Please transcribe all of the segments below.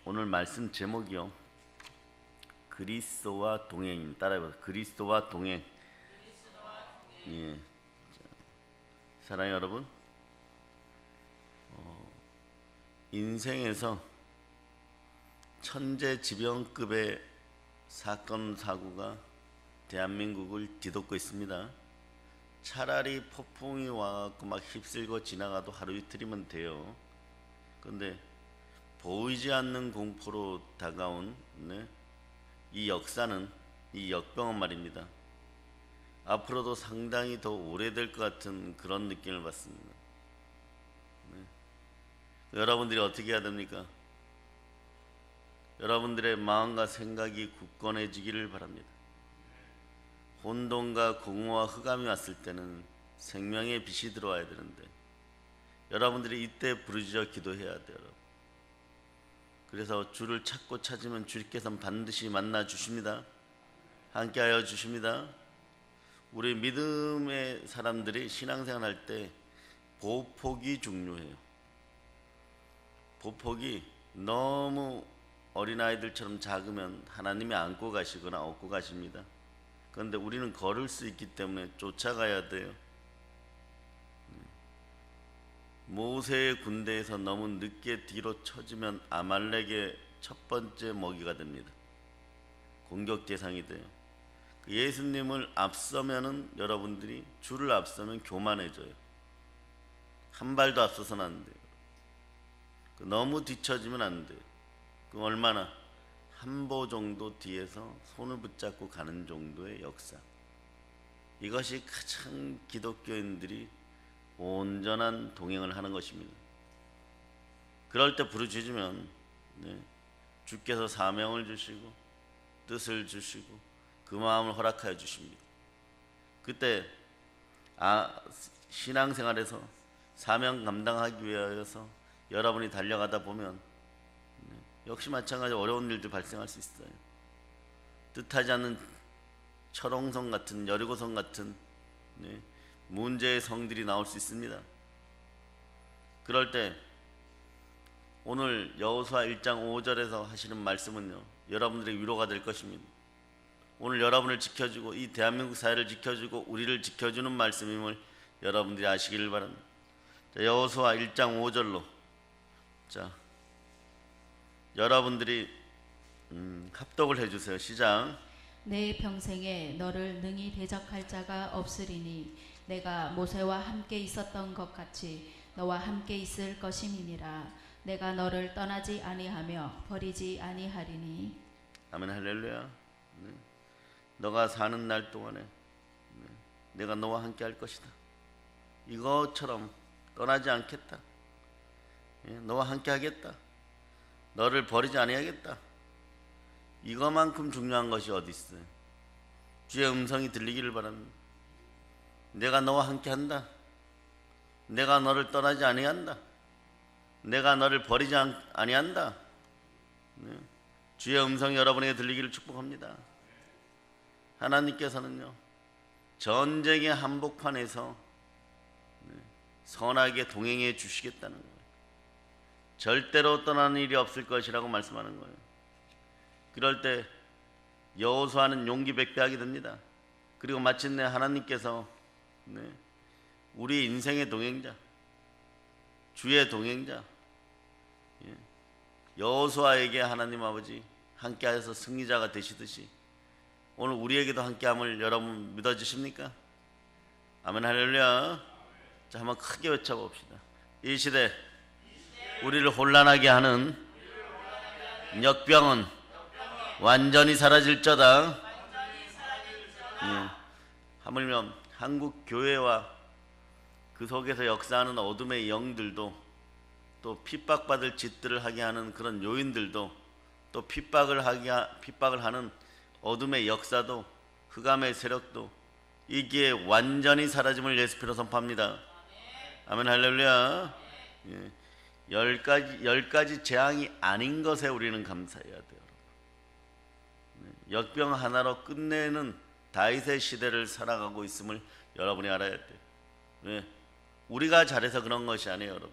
오늘 말씀 제목이요. 그리스도와 동행. 따라해보세요. 그리스도와 동행. 예. 사랑하는 여러분, 인생에서 천재지변급의 사건 사고가 대한민국을 뒤덮고 있습니다. 차라리 폭풍이 와갖고 막 휩쓸고 지나가도 하루 이틀이면 돼요. 그런데 보이지 않는 공포로 다가온 이 역사는, 이 역병은 말입니다, 앞으로도 상당히 더 오래될 것 같은 그런 느낌을 받습니다. 여러분들이 어떻게 해야 됩니까? 여러분들의 마음과 생각이 굳건해지기를 바랍니다. 혼돈과 공허와 흑암이 왔을 때는 생명의 빛이 들어와야 되는데 여러분들이 이때 부르짖어 기도해야 돼요. 그래서 주를 찾고 찾으면 주께서는 반드시 만나 주십니다. 함께하여 주십니다. 우리 믿음의 사람들이 신앙생활 할 때 보폭이 중요해요. 보폭이 너무 어린아이들처럼 작으면 하나님이 안고 가시거나 업고 가십니다. 그런데 우리는 걸을 수 있기 때문에 쫓아가야 돼요. 모세의 군대에서 너무 늦게 뒤로 쳐지면 아말렉의 첫 번째 먹이가 됩니다. 공격 대상이 돼요. 예수님을 앞서면은 여러분들이 주를 앞서면 교만해져요. 한 발도 앞서서는 안 돼요. 너무 뒤처지면 안 돼요. 그 얼마나 한 보 정도 뒤에서 손을 붙잡고 가는 정도의 역사. 이것이 가장 기독교인들이 온전한 동행을 하는 것입니다. 그럴 때 부르짖으면 주께서 사명을 주시고 뜻을 주시고 그 마음을 허락하여 주십니다. 그때 신앙생활에서 사명 감당하기 위하여서 여러분이 달려가다 보면 역시 마찬가지로 어려운 일들 발생할 수 있어요. 뜻하지 않는 철옹성 같은, 여리고성 같은 문제의 성들이 나올 수 있습니다. 그럴 때 오늘 여호수아 1장 5절에서 하시는 말씀은요, 여러분들의 위로가 될 것입니다. 오늘 여러분을 지켜주고 이 대한민국 사회를 지켜주고 우리를 지켜주는 말씀임을 여러분들이 아시기를 바랍니다. 여호수아 1장 5절로 여러분들이 합독을 해주세요. 시작. 내 평생에 너를 능히 대적할 자가 없으리니 내가 모세와 함께 있었던 것 같이 너와 함께 있을 것임이니라. 내가 너를 떠나지 아니하며 버리지 아니하리니. 아멘. 할렐루야. 너가 사는 날 동안에 내가 너와 함께 할 것이다. 이것처럼 떠나지 않겠다. 너와 함께 하겠다. 너를 버리지 아니하겠다. 이것만큼 중요한 것이 어디 있어요? 주의 음성이 들리기를 바랍니다. 내가 너와 함께 한다. 내가 너를 떠나지 아니한다. 내가 너를 버리지 아니한다. 주의 음성이 여러분에게 들리기를 축복합니다. 하나님께서는요, 전쟁의 한복판에서 선하게 동행해 주시겠다는 거예요. 절대로 떠나는 일이 없을 것이라고 말씀하는 거예요. 그럴 때 여호수아는 용기 백배하게 됩니다. 그리고 마침내 하나님께서 우리 인생의 동행자, 주의 동행자 여호수아에게 하나님 아버지 함께하여서 승리자가 되시듯이 오늘 우리에게도 함께함을 여러분 믿어주십니까? 아멘. 할렐루야. 자, 한번 크게 외쳐봅시다. 이 시대 우리를 혼란하게 하는 역병은 완전히 사라질저다. 하물며 한국 교회와 그 속에서 역사하는 어둠의 영들도, 또 핍박받을 짓들을 하게 하는 그런 요인들도, 또 핍박을 하는 어둠의 역사도, 흑암의 세력도 이게 완전히 사라짐을 예수 피로 선포합니다. 아멘. 할렐루야. 열 가지 재앙이 아닌 것에 우리는 감사해야 돼요. 역병 하나로 끝내는 다윗의 시대를 살아가고 있음을 여러분이 알아야 돼요. 우리가 잘해서 그런 것이 아니에요, 여러분.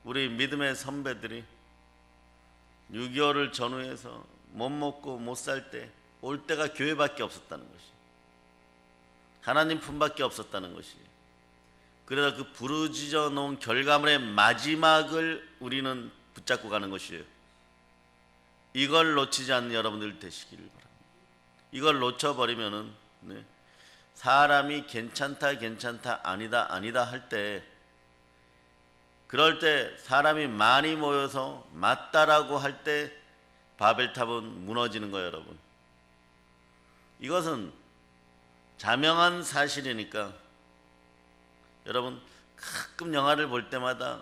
우리 믿음의 선배들이 6.25를 전후해서 못 먹고 못 살 때 올 때가 교회밖에 없었다는 것이, 하나님 품밖에 없었다는 것이. 그러다 그 부르짖어 놓은 결과물의 마지막을 우리는 붙잡고 가는 것이에요. 이걸 놓치지 않는 여러분들 되시기를 바랍니다. 이걸 놓쳐버리면은 사람이 괜찮다 괜찮다 아니다 할 때, 그럴 때 사람이 많이 모여서 맞다라고 할 때 바벨탑은 무너지는 거예요, 여러분. 이것은 자명한 사실이니까 여러분, 가끔 영화를 볼 때마다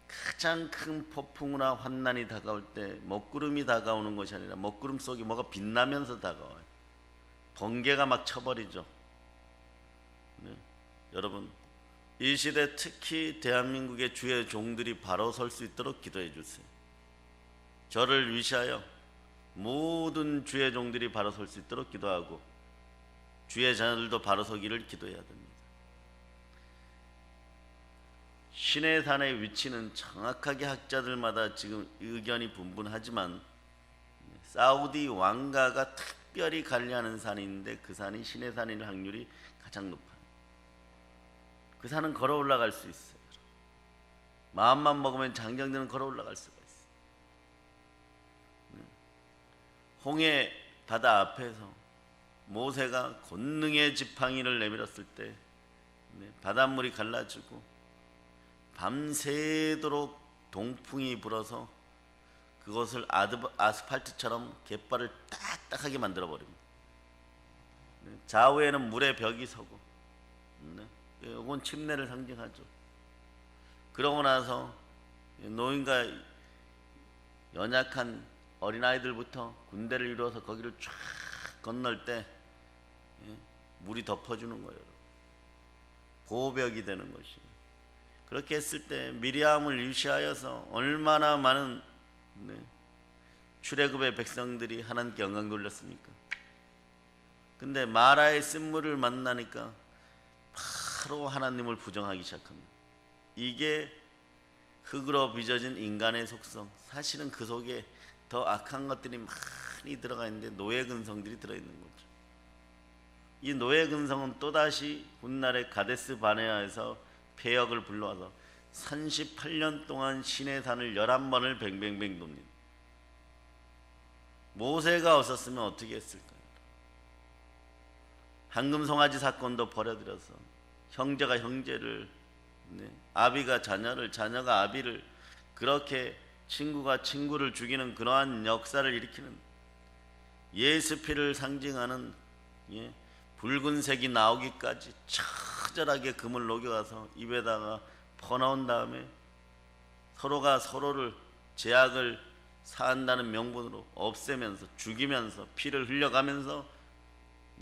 가장 큰 폭풍이나 환난이 다가올 때 먹구름이 다가오는 것이 아니라 먹구름 속에 뭐가 빛나면서 다가와요. 번개가 막 쳐버리죠. 여러분, 이 시대 특히 대한민국의 주의 종들이 바로 설 수 있도록 기도해 주세요. 저를 위시하여 모든 주의 종들이 바로 설 수 있도록 기도하고 주의 자녀들도 바로 서기를 기도해야 됩니다. 시내산의 위치는 정확하게 학자들마다 지금 의견이 분분하지만 사우디 왕가가 특별히 관리하는 산이 있는데 그 산이 시내산일 확률이 가장 높아요. 그 산은 걸어 올라갈 수 있어요. 마음만 먹으면 장정들은 걸어 올라갈 수가 있어요. 홍해 바다 앞에서 모세가 권능의 지팡이를 내밀었을 때 바닷물이 갈라지고 밤새도록 동풍이 불어서 그것을 아스팔트처럼 갯발을 딱딱하게 만들어버립니다. 좌우에는 물의 벽이 서고, 이건 침례를 상징하죠. 그러고 나서 노인과 연약한 어린아이들부터 군대를 이루어서 거기를 쫙 건널 때 물이 덮어주는 거예요. 보호벽이 되는 것이. 그렇게 했을 때 미리암을 유시하여서 얼마나 많은 출애굽의 백성들이 하나님께 영광 돌렸습니까? 근데 마라의 쓴물을 만나니까 바로 하나님을 부정하기 시작합니다. 이게 흙으로 빚어진 인간의 속성. 사실은 그 속에 더 악한 것들이 많이 들어가 있는데 노예 근성들이 들어있는 거죠. 이 노예 근성은 또다시 훗날의 가데스 바네아에서 폐역을 불러와서 38년 동안 시내산을 11번을 뱅뱅뱅 돕니다. 모세가 없었으면 어떻게 했을까요? 황금송아지 사건도 벌여들여서 형제가 형제를, 아비가 자녀를, 자녀가 아비를, 그렇게 친구가 친구를 죽이는 그러한 역사를 일으키는 예수 피를 상징하는 붉은색이 나오기까지 처절하게 금을 녹여가서 입에다가 퍼넣은 다음에 서로가 서로를 죄악을 사한다는 명분으로 없애면서 죽이면서 피를 흘려가면서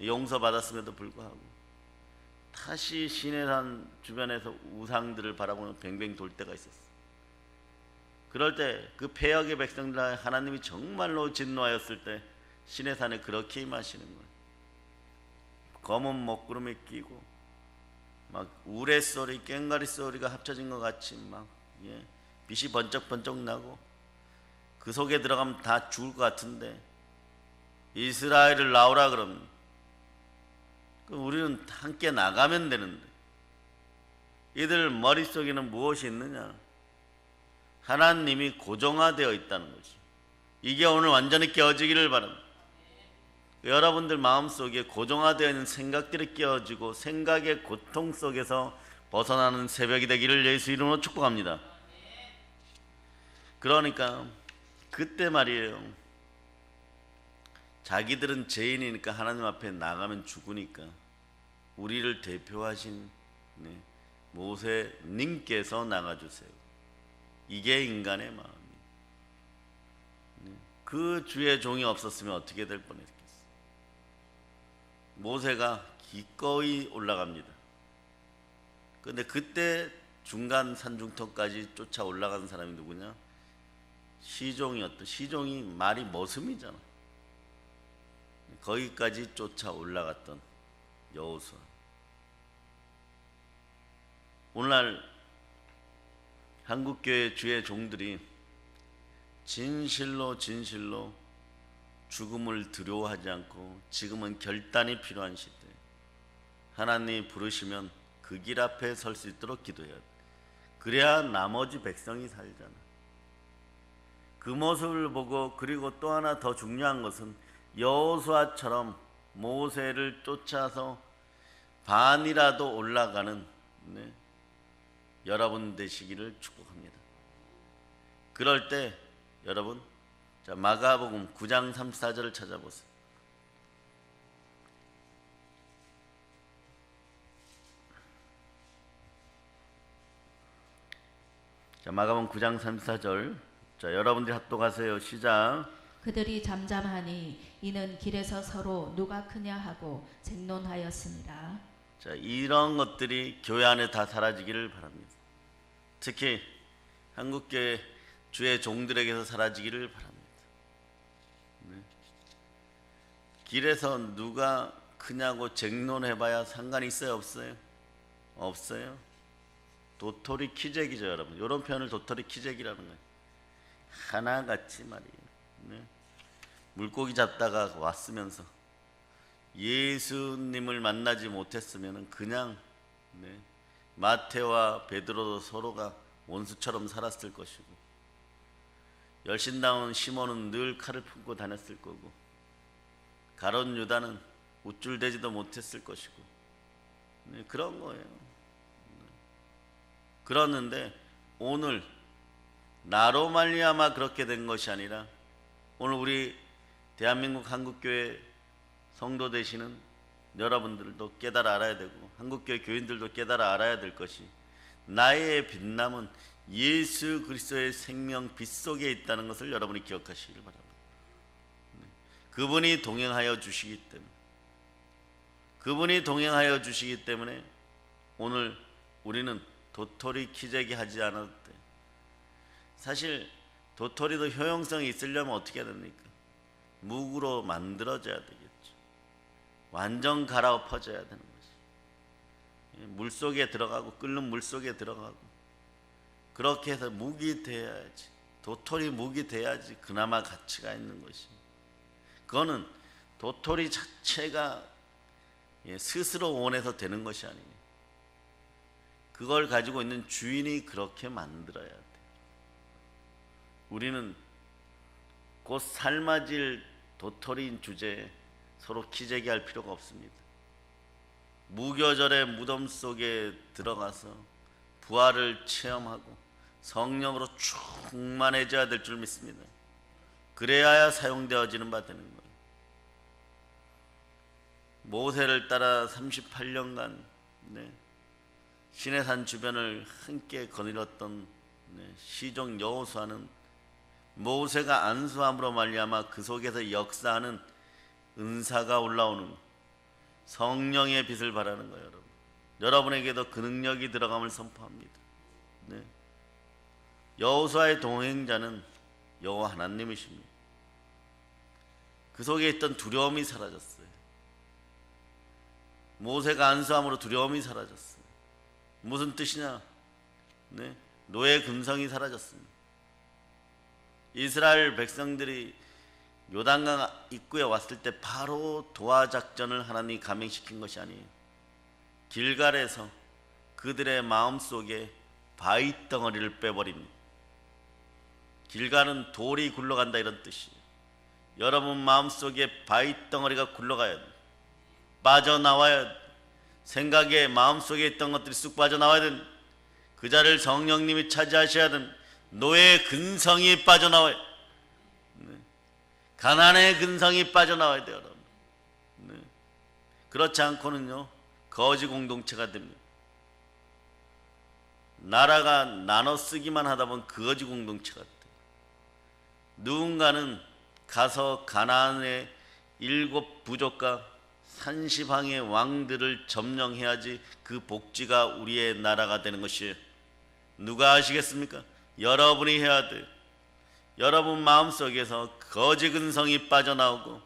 용서받았음에도 불구하고 다시 시내산 주변에서 우상들을 바라보는 뱅뱅 돌 때가 있었어요. 그럴 때 그 폐역의 백성들 하나님이 정말로 진노하였을 때 시내산에 그렇게 임하시는 거예요. 검은 먹구름에 끼고 막 우레소리, 꽹과리 소리가 합쳐진 것 같이 막 빛이 번쩍번쩍 나고 그 속에 들어가면 다 죽을 것 같은데 이스라엘을 나오라 그러면 우리는 함께 나가면 되는데 이들 머릿속에는 무엇이 있느냐? 하나님이 고정화되어 있다는 거지. 이게 오늘 완전히 깨어지기를 바랍니다. 여러분들 마음속에 고정화되어 있는 생각들이 깨어지고 생각의 고통 속에서 벗어나는 새벽이 되기를 예수 이름으로 축복합니다. 그러니까 그때 말이에요. 자기들은 죄인이니까 하나님 앞에 나가면 죽으니까 우리를 대표하신 모세님께서 나가주세요. 이게 인간의 마음이에요. 그 주의 종이 없었으면 어떻게 될 뻔했겠어요. 모세가 기꺼이 올라갑니다. 그런데 그때 중간 산중턱까지 쫓아 올라간 사람이 누구냐? 시종이었던, 시종이 말이 머슴이잖아. 거기까지 쫓아 올라갔던 여호수아. 오늘날 한국교회 주의 종들이 진실로 죽음을 두려워하지 않고 지금은 결단이 필요한 시대, 하나님이 부르시면 그 길 앞에 설 수 있도록 기도해야 돼. 그래야 나머지 백성이 살잖아. 그 모습을 보고, 그리고 또 하나 더 중요한 것은 여호수아처럼 모세를 쫓아서 반이라도 올라가는 여러분 되시기를 축복합니다. 그럴 때 여러분, 자, 마가복음 9장 34절을 찾아보세요. 자, 마가복음 9장 34절. 자, 여러분들이 합독하세요. 시작. 그들이 잠잠하니 이는 길에서 서로 누가 크냐 하고 쟁론하였습니다. 자, 이런 것들이 교회 안에 다 사라지기를 바랍니다. 특히 한국교회 주의 종들에게서 사라지기를 바랍니다. 길에서 누가 크냐고 쟁론해봐야 상관이 있어요, 없어요? 없어요. 도토리 키재기죠, 여러분. 이런 표현을 도토리 키재기라는 거예요. 하나같이 말이에요. 물고기 잡다가 왔으면서 예수님을 만나지 못했으면 그냥 마테와 베드로도 서로가 원수처럼 살았을 것이고, 열심다운 시몬은 늘 칼을 품고 다녔을 거고, 가룟 유다는 우쭐대지도 못했을 것이고, 그런 거예요. 그렇는데 오늘 나로 말미암아 그렇게 된 것이 아니라, 오늘 우리 대한민국 한국교회 성도 되시는 여러분들도 깨달아 알아야 되고, 한국교회 교인들도 깨달아 알아야 될 것이, 나의 빛남은 예수 그리스도의 생명 빛 속에 있다는 것을 여러분이 기억하시기를 바랍니다. 그분이 동행하여 주시기 때문에 오늘 우리는 도토리 키재기 하지 않아도 돼. 사실 도토리도 효용성이 있으려면 어떻게 해야 됩니까? 묵으로 만들어져야 되겠죠. 완전 갈아엎어져야 되는 것이. 물속에 들어가고, 끓는 물속에 들어가고, 그렇게 해서 묵이 돼야지, 도토리 묵이 돼야지 그나마 가치가 있는 것이. 그거는 도토리 자체가 스스로 원해서 되는 것이 아니에요. 그걸 가지고 있는 주인이 그렇게 만들어야 돼. 우리는 곧 삶아질 도토리인 주제에 서로 키재기 할 필요가 없습니다. 무교절의 무덤 속에 들어가서 부활을 체험하고 성령으로 충만해져야 될 줄 믿습니다. 그래야 사용되어지는 바 되는 거예요. 모세를 따라 38년간 시내산 주변을 함께 거닐었던 시종 여호수아는 모세가 안수함으로 말미암아 그 속에서 역사하는 은사가 올라오는 성령의 빛을 바라는 거예요. 여러분, 여러분에게도 그 능력이 들어감을 선포합니다. 여호수아의 동행자는 여호와 하나님이십니다. 그 속에 있던 두려움이 사라졌어요. 모세가 안수함으로 두려움이 사라졌어요. 무슨 뜻이냐? 노예 근성이 사라졌습니다. 이스라엘 백성들이 요단강 입구에 왔을 때 바로 도하 작전을 하나님이 감행시킨 것이 아니에요. 길갈에서 그들의 마음속에 바위 덩어리를 빼버립니다. 길갈은 돌이 굴러간다 이런 뜻이에요. 여러분 마음속에 바위 덩어리가 굴러가야 돼. 빠져나와야 돼. 생각에 마음속에 있던 것들이 쑥 빠져나와야 돼. 그 자리를 성령님이 차지하셔야 돼. 노예의 근성이 빠져나와요. 가난의 근성이 빠져나와야 돼요, 여러분. 그렇지 않고는요, 거지 공동체가 됩니다. 나라가 나눠 쓰기만 하다 보면 거지 공동체가 돼요. 누군가는 가서 가나안의 7 부족과 30항의 왕들을 점령해야지 그 복지가 우리의 나라가 되는 것이에요. 누가 아시겠습니까? 여러분이 해야 돼요. 여러분 마음속에서 거지 근성이 빠져나오고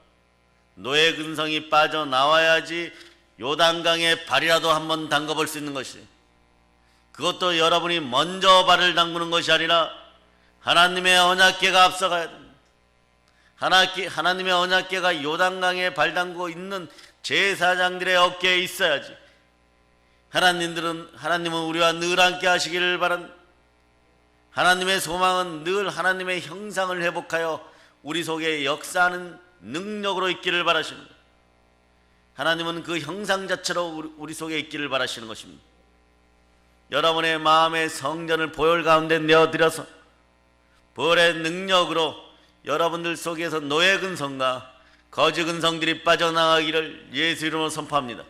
노예 근성이 빠져나와야지 요단강에 발이라도 한번 담궈볼 수 있는 것이에요. 그것도 여러분이 먼저 발을 담그는 것이 아니라 하나님의 언약궤가 앞서가야 됩니다. 하나님의 언약궤가 요단강에 발 담고 있는 제사장들의 어깨에 있어야지 하나님은 우리와 늘 함께 하시기를 바랍니다. 하나님의 소망은 늘 하나님의 형상을 회복하여 우리 속에 역사하는 능력으로 있기를 바라시는 것. 하나님은 그 형상 자체로 우리 속에 있기를 바라시는 것입니다. 여러분의 마음의 성전을 보혈 가운데 내어드려서 보혈의 능력으로 여러분들 속에서 노예 근성과 거짓 근성들이 빠져나가기를 예수 이름으로 선포합니다.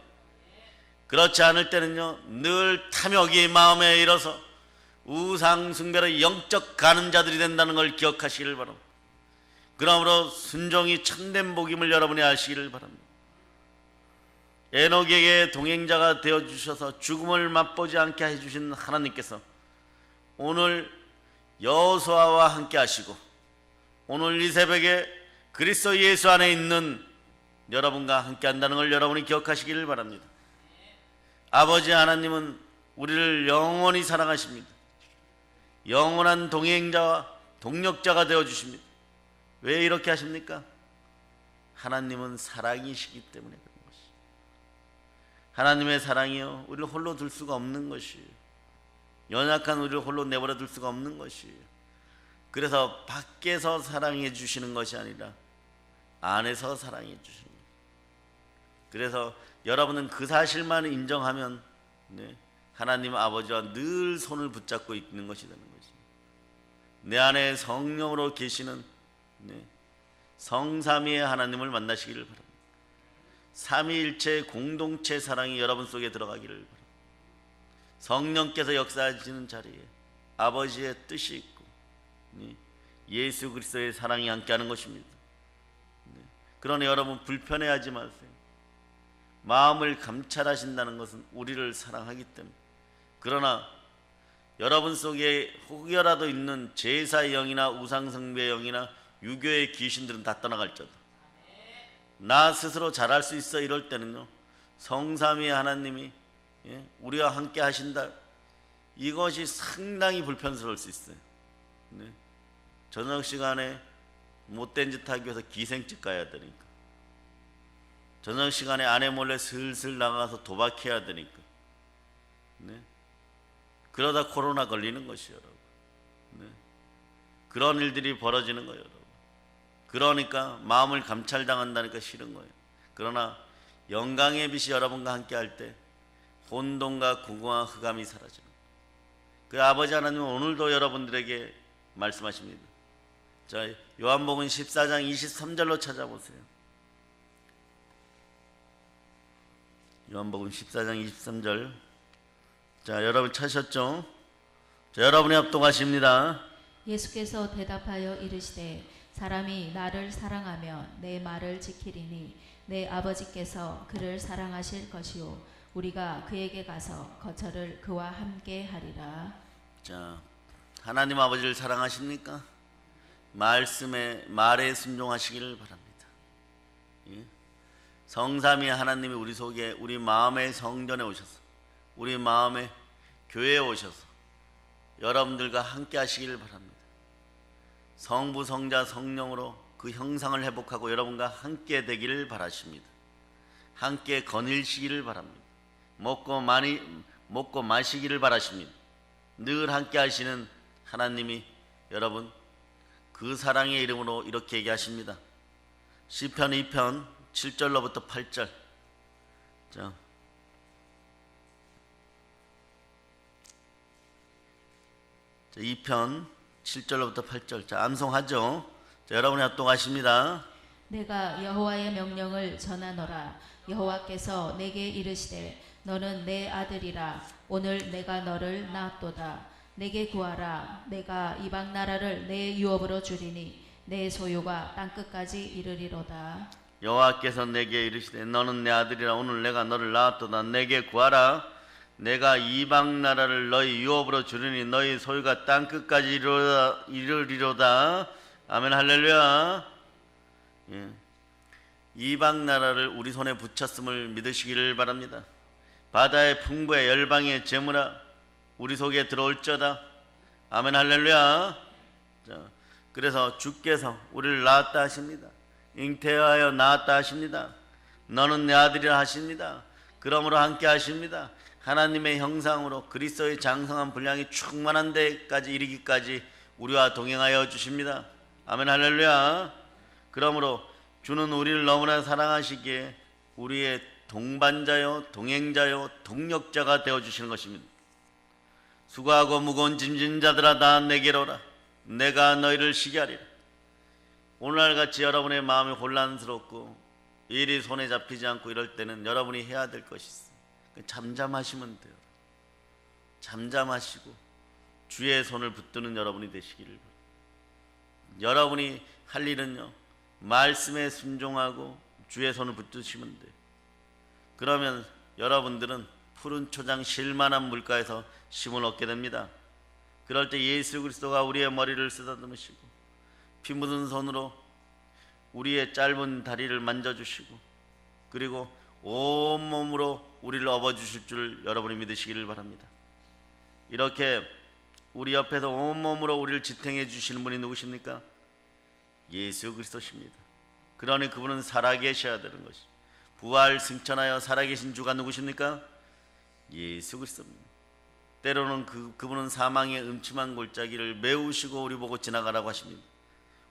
그렇지 않을 때는요, 늘 탐욕이 마음에 일어서 우상 숭배로 영적 가는 자들이 된다는 걸 기억하시기를 바랍니다. 그러므로 순종이 참된 복임을 여러분이 아시기를 바랍니다. 에녹에게 동행자가 되어주셔서 죽음을 맛보지 않게 해주신 하나님께서 오늘 여호수아와 함께 하시고 오늘 이 새벽에 그리스도 예수 안에 있는 여러분과 함께 한다는 걸 여러분이 기억하시기를 바랍니다. 아버지 하나님은 우리를 영원히 사랑하십니다. 영원한 동행자와 동력자가 되어주십니다. 왜 이렇게 하십니까? 하나님은 사랑이시기 때문에 그런 것이에요. 하나님의 사랑이요, 우리를 홀로 둘 수가 없는 것이에요. 연약한 우리를 홀로 내버려 둘 수가 없는 것이에요. 그래서 밖에서 사랑해 주시는 것이 아니라 안에서 사랑해 주시는 거예요. 그래서 여러분은 그 사실만 인정하면 하나님 아버지와 늘 손을 붙잡고 있는 것이 되는 것입니다. 내 안에 성령으로 계시는 성삼위의 하나님을 만나시기를 바랍니다. 삼위일체의 공동체 사랑이 여러분 속에 들어가기를 바랍니다. 성령께서 역사하시는 자리에 아버지의 뜻이 있고 예수 그리스도의 사랑이 함께하는 것입니다. 그러니 여러분 불편해하지 마세요. 마음을 감찰하신다는 것은 우리를 사랑하기 때문에. 그러나 여러분 속에 혹여라도 있는 제사의 영이나 우상숭배의 영이나 유교의 귀신들은 다 떠나갈지어다. 나 스스로 잘할 수 있어 이럴 때는요, 성삼위의 하나님이 우리와 함께 하신다, 이것이 상당히 불편스러울 수 있어요. 저녁 시간에 못된 짓 하기 위해서 기생집 가야 되니까, 저녁 시간에 아내 몰래 슬슬 나가서 도박해야 되니까, 그러다 코로나 걸리는 것이에요, 여러분. 그런 일들이 벌어지는 거예요, 여러분. 그러니까 마음을 감찰당한다니까 싫은 거예요. 그러나 영광의 빛이 여러분과 함께 할 때 혼돈과 공허와 흑암이 사라지는 거예요. 그 아버지 하나님은 오늘도 여러분들에게 말씀하십니다. 자, 요한복음 14장 23절로 찾아보세요. 요한복음 14장 23절. 자, 여러분 찾으셨죠? 자, 여러분이 합독하십니다. 예수께서 대답하여 이르시되 사람이 나를 사랑하면 내 말을 지키리니 내 아버지께서 그를 사랑하실 것이요 우리가 그에게 가서 거처를 그와 함께 하리라. 자, 하나님 아버지를 사랑하십니까? 말에 순종하시기를 바랍니다. 예? 성삼위 하나님이 우리 속에, 우리 마음의 성전에 오셔서, 우리 마음의 교회에 오셔서 여러분들과 함께 하시기를 바랍니다. 성부, 성자, 성령으로 그 형상을 회복하고 여러분과 함께 되기를 바라십니다. 함께 거닐시기를 바랍니다. 먹고 마시기를 바라십니다. 늘 함께 하시는 하나님이 여러분 그 사랑의 이름으로 이렇게 얘기하십니다. 시편 2편 7절로부터 8절. 자, 2편 7절로부터 8절. 자, 암송하죠. 자, 여러분이 합동하십니다. 내가 여호와의 명령을 전하노라. 여호와께서 내게 이르시되 너는 내 아들이라. 오늘 내가 너를 낳았도다. 내게 구하라. 내가 이방 나라를 내 유업으로 주리니 내 소유가 땅끝까지 이르리로다. 여호와께서 내게 이르시되 너는 내 아들이라. 오늘 내가 너를 낳았도다. 내게 구하라. 내가 이방 나라를 너희 유업으로 주리니 너희 소유가 땅끝까지 이르리로다. 아멘. 할렐루야. 예. 이방 나라를 우리 손에 붙였음을 믿으시기를 바랍니다. 바다의 풍부에 열방의 재물아 우리 속에 들어올지어다. 아멘. 할렐루야. 자, 그래서 주께서 우리를 낳았다 하십니다. 잉태하여 낳았다 하십니다. 너는 내 아들이라 하십니다. 그러므로 함께 하십니다. 하나님의 형상으로 그리스도의 장성한 분량이 충만한 데까지 이르기까지 우리와 동행하여 주십니다. 아멘 할렐루야. 그러므로 주는 우리를 너무나 사랑하시기에 우리의 동반자요 동행자요 동력자가 되어주시는 것입니다. 수고하고 무거운 짐진 자들아 다 내게로 오라. 내가 너희를 쉬게 하리라. 오늘날같이 여러분의 마음이 혼란스럽고 일이 손에 잡히지 않고 이럴 때는 여러분이 해야 될 것이 있어요. 잠잠하시면 돼요. 잠잠하시고 주의 손을 붙드는 여러분이 되시기를 바랍니다. 여러분이 할 일은요, 말씀에 순종하고 주의 손을 붙드시면 돼요. 그러면 여러분들은 푸른 초장 실만한 물가에서 심을 얻게 됩니다. 그럴 때 예수 그리스도가 우리의 머리를 쓰다듬으시고 피 묻은 손으로 우리의 짧은 다리를 만져주시고 그리고 온몸으로 우리를 업어주실 줄 여러분이 믿으시기를 바랍니다. 이렇게 우리 옆에서 온몸으로 우리를 지탱해 주시는 분이 누구십니까? 예수 그리스도십니다. 그러니 그분은 살아계셔야 되는 것이, 부활 승천하여 살아계신 주가 누구십니까? 예수 그리스도입니다. 때로는 그분은 사망의 음침한 골짜기를 메우시고 우리 보고 지나가라고 하십니다.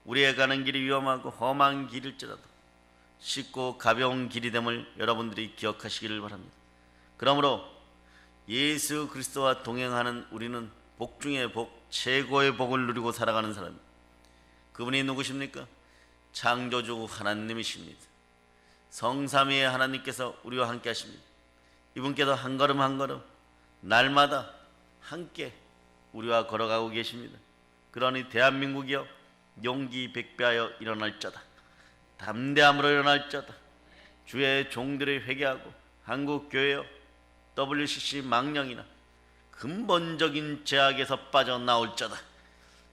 우리의 가는 길이 위험하고 험한 길일지라도 쉽고 가벼운 길이 됨을 여러분들이 기억하시기를 바랍니다. 그러므로 예수 그리스도와 동행하는 우리는 복 중의 복, 최고의 복을 누리고 살아가는 사람입니다. 그분이 누구십니까? 창조주 하나님이십니다. 성삼위의 하나님께서 우리와 함께 하십니다. 이분께서 한 걸음 한 걸음 날마다 함께 우리와 걸어가고 계십니다. 그러니 대한민국이여 용기 백배하여 일어날자다. 담대함으로 일어날자다. 주의 종들이 회개하고 한국교회여 WCC 망령이나 근본적인 죄악에서 빠져나올 자다.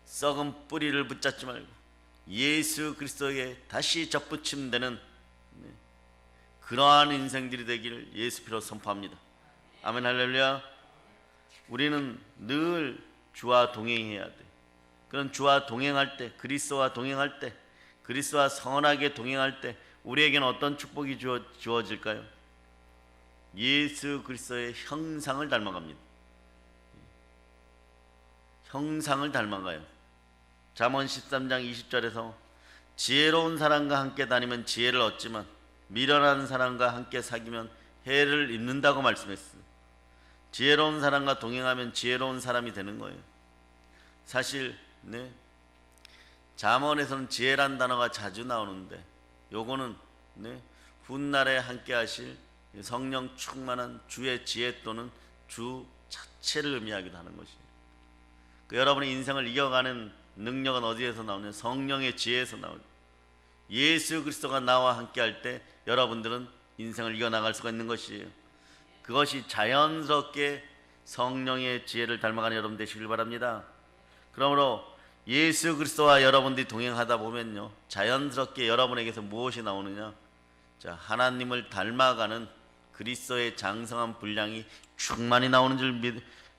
썩은 뿌리를 붙잡지 말고 예수 그리스도에게 다시 접붙임되는 그러한 인생들이 되기를 예수 피로 선포합니다. 아멘 할렐루야. 우리는 늘 주와 동행해야 돼. 그런 주와 동행할 때, 그리스도와 동행할 때, 그리스도와 선하게 동행할 때 우리에게는 어떤 축복이 주어질까요? 예수 그리스도의 형상을 닮아갑니다. 형상을 닮아가요. 잠언 13장 20절에서 지혜로운 사람과 함께 다니면 지혜를 얻지만 미련한 사람과 함께 사귀면 해를 입는다고 말씀했어요. 지혜로운 사람과 동행하면 지혜로운 사람이 되는 거예요. 사실 잠언에서는 지혜란 단어가 자주 나오는데 요거는 훗날에 함께 하실 성령 충만한 주의 지혜 또는 주 자체를 의미하기도 하는 것이에요. 여러분의 인생을 이겨가는 능력은 어디에서 나오냐? 성령의 지혜에서 나오죠. 예수 그리스도가 나와 함께 할 때 여러분들은 인생을 이겨나갈 수가 있는 것이에요. 그것이 자연스럽게 성령의 지혜를 닮아가는 여러분 되시길 바랍니다. 그러므로 예수 그리스도와 여러분들이 동행하다 보면요, 자연스럽게 여러분에게서 무엇이 나오느냐? 자, 하나님을 닮아가는 그리스도의 장성한 분량이 충만히 나오는 줄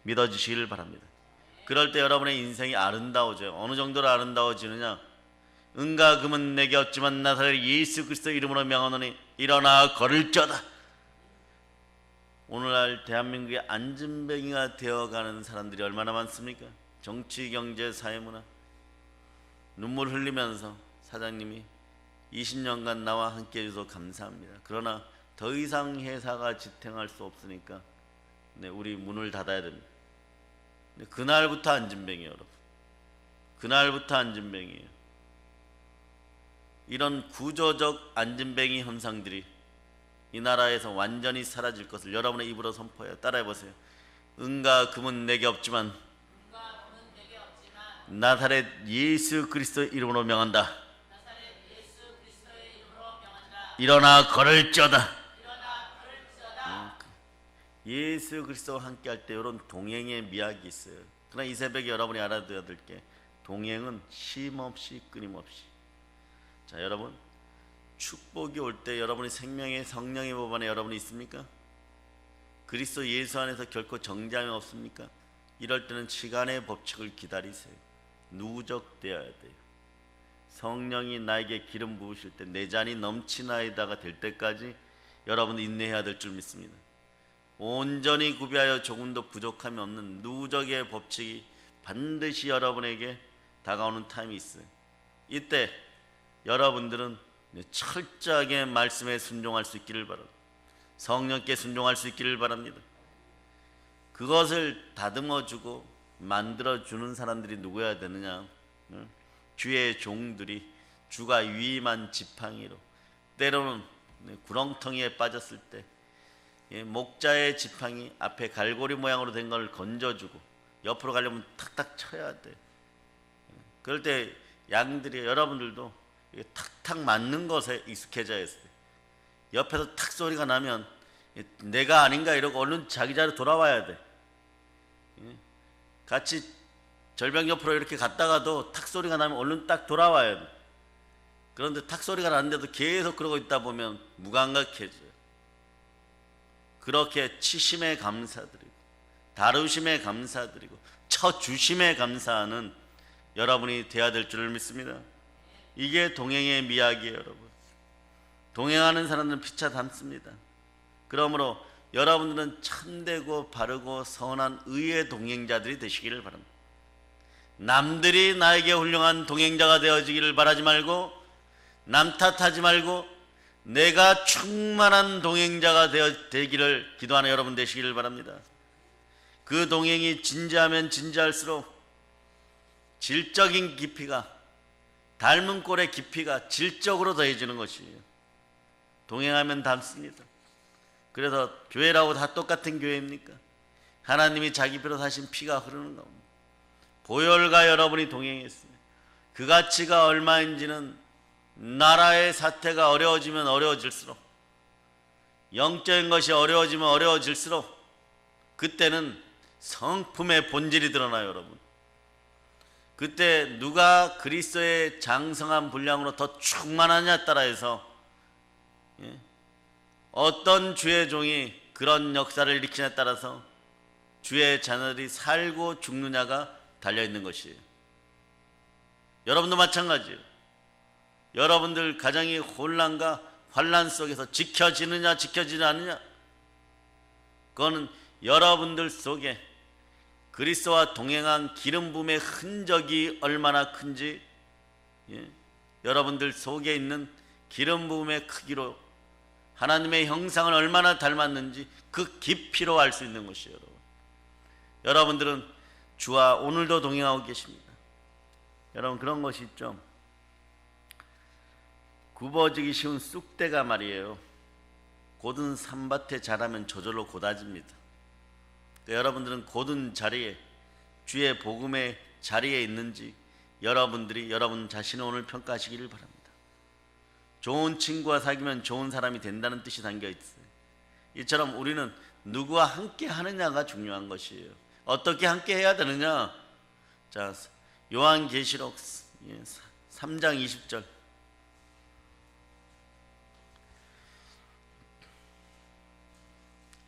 믿어주시길 바랍니다. 그럴 때 여러분의 인생이 아름다워져요. 어느 정도로 아름다워지느냐? 은과 금은 내게 없지만 나사렛 예수 그리스도 이름으로 명하노니 일어나 걸을지어다. 오늘날 대한민국의 안진뱅이가 되어가는 사람들이 얼마나 많습니까? 정치, 경제, 사회문화 눈물 흘리면서 사장님이 20년간 나와 함께 해줘서 감사합니다. 그러나 더 이상 회사가 지탱할 수 없으니까 우리 문을 닫아야 됩니다. 그날부터 안진뱅이에요, 여러분. 그날부터 안진뱅이에요. 이런 구조적 안진뱅이 현상들이 이 나라에서 완전히 사라질 것을 여러분의 입으로 선포해요. 따라해보세요. 은과 금은 내게 없지만 나사렛 예수 그리스도의 이름으로 명한다. 일어나 걸을지어다. 예수 그리스도와 함께 할 때 이런 동행의 미학이 있어요. 그러나 이 새벽에 여러분이 알아둬야 될 게 동행은 쉼없이 끊임없이. 자, 여러분, 축복이 올 때 여러분이 생명의 성령의 법 안에 여러분이 있습니까? 그리스도 예수 안에서 결코 정죄함이 없습니까? 이럴 때는 시간의 법칙을 기다리세요. 누적되어야 돼요. 성령이 나에게 기름 부으실 때 내 잔이 넘치나이다가 될 때까지 여러분 인내해야 될 줄 믿습니다. 온전히 구비하여 조금도 부족함이 없는 누적의 법칙이 반드시 여러분에게 다가오는 타임이 있어요. 이때 여러분들은 철저하게 말씀에 순종할 수 있기를 바랍니다. 성령께 순종할 수 있기를 바랍니다. 그것을 다듬어주고 만들어주는 사람들이 누구여야 되느냐? 주의 종들이 주가 위임한 지팡이로, 때로는 구렁텅이에 빠졌을 때 목자의 지팡이 앞에 갈고리 모양으로 된 걸 건져주고 옆으로 가려면 탁탁 쳐야 돼. 그럴 때 양들이, 여러분들도 탁탁 맞는 것에 익숙해져야 했어요. 옆에서 탁 소리가 나면 내가 아닌가 이러고 얼른 자기 자리로 돌아와야 돼. 같이 절벽 옆으로 이렇게 갔다가도 탁 소리가 나면 얼른 딱 돌아와야 돼. 그런데 탁 소리가 나는데도 계속 그러고 있다 보면 무감각해져요. 그렇게 치심에 감사드리고 다루심에 감사드리고 쳐주심에 감사하는 여러분이 되어야 될 줄을 믿습니다. 이게 동행의 미학이에요, 여러분. 동행하는 사람들은 피차 닮습니다. 그러므로 여러분들은 참되고 바르고 선한 의의 동행자들이 되시기를 바랍니다. 남들이 나에게 훌륭한 동행자가 되어지기를 바라지 말고, 남 탓하지 말고 내가 충만한 동행자가 되기를 기도하는 여러분 되시기를 바랍니다. 그 동행이 진지하면 진지할수록 질적인 깊이가, 닮은 꼴의 깊이가 질적으로 더해지는 것이에요. 동행하면 닮습니다. 그래서 교회라고 다 똑같은 교회입니까? 하나님이 자기 피로 사신 피가 흐르는 겁니다. 보혈과 여러분이 동행했어요. 그 가치가 얼마인지는 나라의 사태가 어려워지면 어려워질수록, 영적인 것이 어려워지면 어려워질수록 그때는 성품의 본질이 드러나요, 여러분. 그때 누가 그리스도의 장성한 분량으로 더 충만하냐에 따라서 어떤 주의 종이 그런 역사를 일으키냐에 따라서 주의 자녀들이 살고 죽느냐가 달려있는 것이에요. 여러분도 마찬가지예요. 여러분들 가정이 혼란과 환란 속에서 지켜지느냐 지켜지지 않느냐, 그거는 여러분들 속에 그리스도와 동행한 기름 부음의 흔적이 얼마나 큰지, 여러분들 속에 있는 기름 부음의 크기로 하나님의 형상을 얼마나 닮았는지 그 깊이로 알 수 있는 것이에요. 여러분들은 주와 오늘도 동행하고 계십니다. 여러분, 그런 것이 있죠. 굽어지기 쉬운 쑥대가 말이에요, 곧은 산밭에 자라면 저절로 곧아집니다. 여러분들은 곧은 자리에, 주의 복음의 자리에 있는지 여러분들이 여러분 자신을 오늘 평가하시기를 바랍니다. 좋은 친구와 사귀면 좋은 사람이 된다는 뜻이 담겨 있어요. 이처럼 우리는 누구와 함께 하느냐가 중요한 것이에요. 어떻게 함께 해야 되느냐? 자, 요한계시록 3장 20절.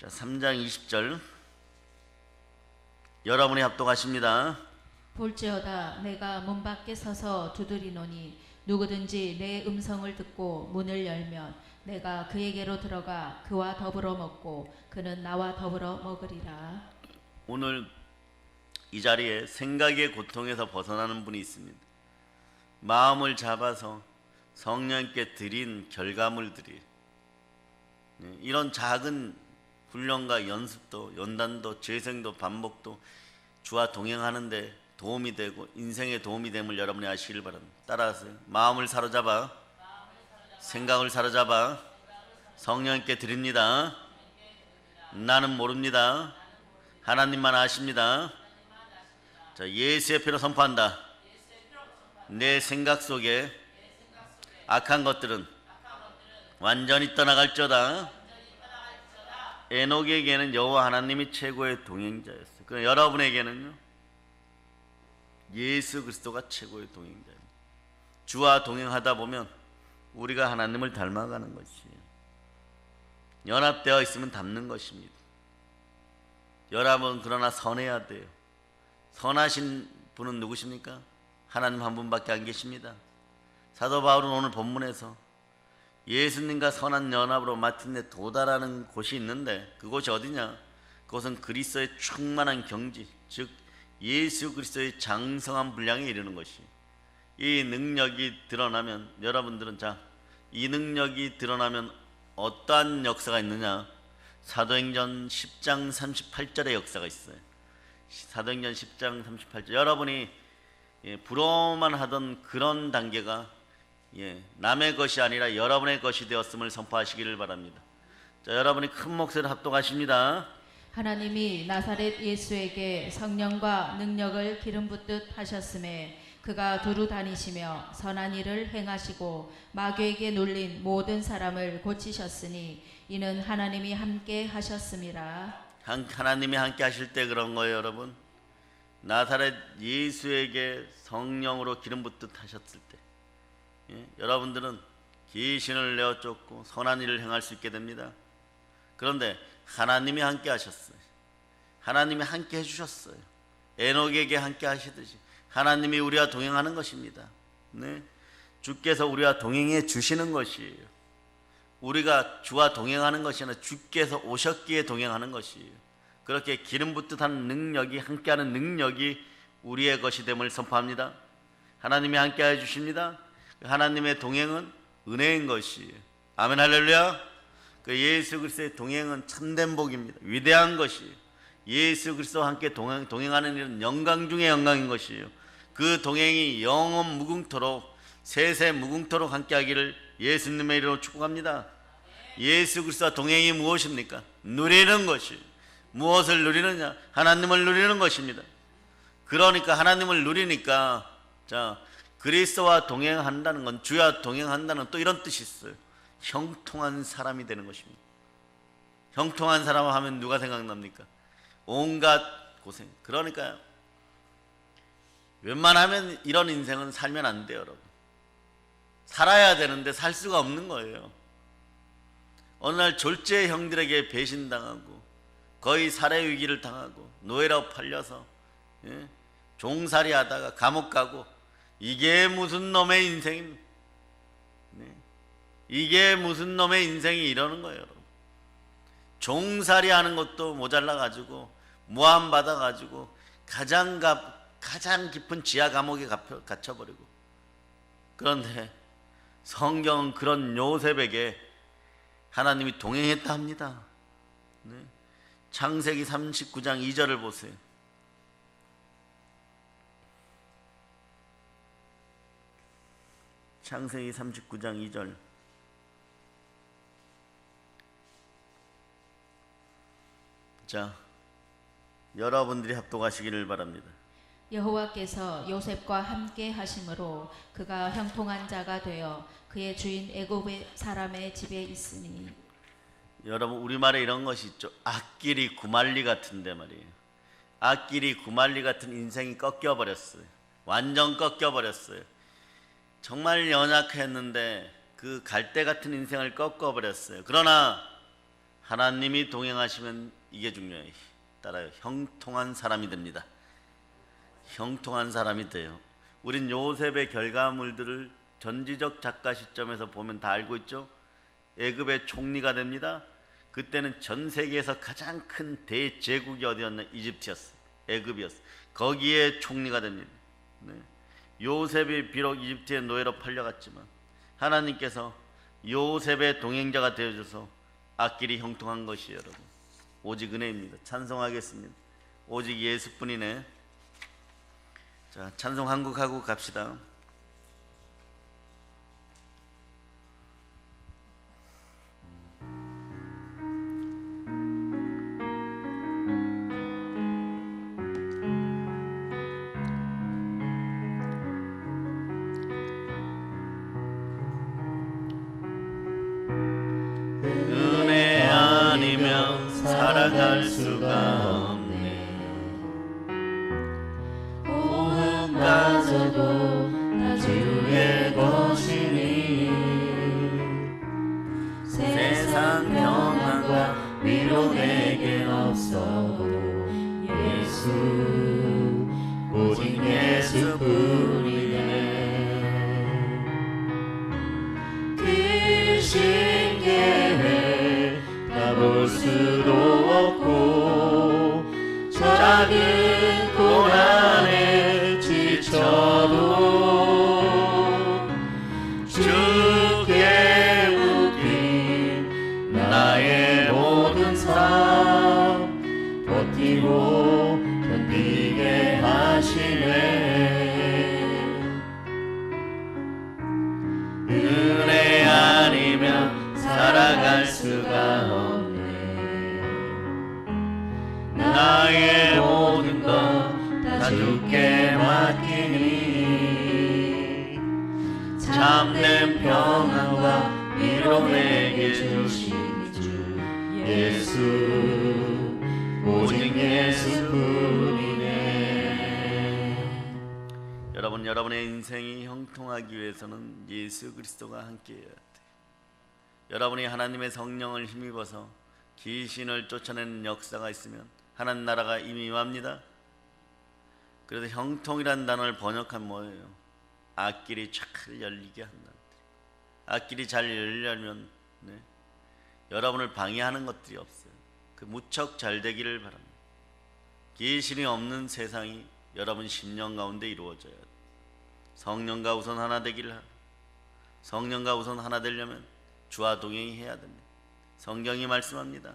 자, 3장 20절. 여러분이 합독하십니다. 볼지어다 내가 문 밖에 서서 두드리노니 누구든지 내 음성을 듣고 문을 열면 내가 그에게로 들어가 그와 더불어 먹고 그는 나와 더불어 먹으리라. 오늘 이 자리에 생각의 고통에서 벗어나는 분이 있습니다. 마음을 잡아서 성령께 드린 결과물들이, 이런 작은 훈련과 연습도, 연단도, 재생도, 반복도 주와 동행하는데 도움이 되고 인생에 도움이 됨을 여러분이 아시기를 바랍니다. 따라하세요. 마음을 사로잡아, 생각을 사로잡아 성령께 드립니다. 나는 모릅니다. 하나님만 아십니다. 자, 예수의 피로 선포한다. 내 생각 속에 악한 것들은 완전히 떠나갈지어다. 에녹에게는 여호와 하나님이 최고의 동행자였어요. 그럼 여러분에게는요, 예수 그리스도가 최고의 동행자입니다. 주와 동행하다 보면 우리가 하나님을 닮아가는 것이에요. 연합되어 있으면 닮는 것입니다. 여러분, 그러나 선해야 돼요. 선하신 분은 누구십니까? 하나님 한 분밖에 안 계십니다. 사도 바울은 오늘 본문에서 예수님과 선한 연합으로 마침내 도달하는 곳이 있는데 그곳이 어디냐? 그것은 그리스도의 충만한 경지, 즉 예수 그리스도의 장성한 분량에 이르는 것이. 이 능력이 드러나면 여러분들은 이 능력이 드러나면 어떠한 역사가 있느냐? 사도행전 10장 38절의 역사가 있어요. 사도행전 10장 38절. 여러분이 부러워만 하던 그런 단계가 남의 것이 아니라 여러분의 것이 되었음을 선포하시기를 바랍니다. 자, 여러분이 큰 목소리로 합독하십니다. 하나님이 나사렛 예수에게 성령과 능력을 기름 붓듯 하셨음에 그가 두루 다니시며 선한 일을 행하시고 마귀에게 눌린 모든 사람을 고치셨으니 이는 하나님이 함께 하셨음이라. 하나님이 함께 하실 때 그런 거예요, 여러분. 나사렛 예수에게 성령으로 기름 붓듯 하셨을 때 여러분들은 귀신을 내어 쫓고 선한 일을 행할 수 있게 됩니다. 그런데 하나님이 함께 하셨어요. 하나님이 함께 해주셨어요. 에녹에게 함께 하시듯이 하나님이 우리와 동행하는 것입니다. 네? 주께서 우리와 동행해 주시는 것이에요. 우리가 주와 동행하는 것이 아니라 주께서 오셨기에 동행하는 것이에요. 그렇게 기름 붓듯한 능력이, 함께하는 능력이 우리의 것이 됨을 선포합니다. 하나님이 함께해 주십니다. 하나님의 동행은 은혜인 것이에요. 아멘 할렐루야. 그 예수 그리스도의 동행은 참된 복입니다. 위대한 것이에요. 예수 그리스도와 함께 동행하는 일은 영광 중에 영광인 것이에요. 그 동행이 영원 무궁토록 세세 무궁토록 함께하기를 예수님의 이름으로 축복합니다. 예수 그리스도와 동행이 무엇입니까? 누리는 것이. 무엇을 누리느냐? 하나님을 누리는 것입니다. 그러니까 하나님을 누리니까 그리스도와 동행한다는 건, 주와 동행한다는 또 이런 뜻이 있어요. 형통한 사람이 되는 것입니다. 형통한 사람 하면 누가 생각납니까? 온갖 고생. 그러니까요, 웬만하면 이런 인생은 살면 안 돼요, 여러분. 살아야 되는데 살 수가 없는 거예요. 어느 날 졸지의 형들에게 배신당하고 거의 살해 위기를 당하고 노예라고 팔려서 종살이 하다가 감옥 가고, 이게 무슨 놈의 인생입니까? 이게 무슨 놈의 인생이 이러는 거예요, 여러분. 종살이 하는 것도 모자라 가지고 모함 받아 가지고 가장 깊은 지하 감옥에 갇혀버리고. 그런데 성경은 그런 요셉에게 하나님이 동행했다 합니다. 창세기 39장 2절을 보세요. 창세기 39장 2절. 자, 여러분들이 합독하시기를 바랍니다. 여호와께서 요셉과 함께 하심으로 그가 형통한 자가 되어 그의 주인 애굽의 사람의 집에 있으니. 여러분, 우리말에 이런 것이 있죠. 앞길이 구말리 같은데 말이에요. 앞길이 구말리 같은 인생이 꺾여버렸어요. 완전 꺾여버렸어요. 정말 연약했는데 그 갈대 같은 인생을 꺾어버렸어요. 그러나 하나님이 동행하시면 이게 중요해요. 따라요. 형통한 사람이 됩니다. 형통한 사람이 돼요. 우린 요셉의 결과물들을 전지적 작가 시점에서 보면 다 알고 있죠. 애굽의 총리가 됩니다. 그때는 전 세계에서 가장 큰 대제국이 어디였나? 이집트였어요. 애굽이었어요. 거기에 총리가 됩니다. 요셉이 비록 이집트의 노예로 팔려갔지만 하나님께서 요셉의 동행자가 되어줘서 앞길이 형통한 것이에요, 여러분. 오직 은혜입니다. 찬송하겠습니다. 오직 예수뿐이네. 자, 찬송 한 곡 하고 갑시다. 은혜 아니면 살아갈 수가 없네. 호흡마저도 다 주의 것이니 세상 평안과 위로 내게 없어도 예수 오직 예수뿐이니 작은 고난에 지쳐도 주께 묶인 나의 모든 삶 버티고 견디게 하시네. 은혜 아니면 살아갈 수가 없네. 나의 모든 것 다 주께 맡기니 참된 평안과 위로 내게 주신 주 예수, 오직 예수뿐이네. 여러분, 여러분의 인생이 형통하기 위해서는 예수 그리스도가 함께해야 돼요. 여러분이 하나님의 성령을 힘입어서 귀신을 쫓아내는 역사가 있으면 하나님 나라가 이미 임합니다. 그래서 형통이라는 단어를 번역하면 뭐예요? 앞길이 잘 열리게 한다. 앞길이 잘 열리려면 여러분을 방해하는 것들이 없어요. 그 무척 잘 되기를 바랍니다. 귀신이 없는 세상이 여러분 심령 가운데 이루어져야 돼요. 성령과 우선 하나 되기를 하라. 성령과 우선 하나 되려면 주와 동행해야 됩니다. 성경이 말씀합니다.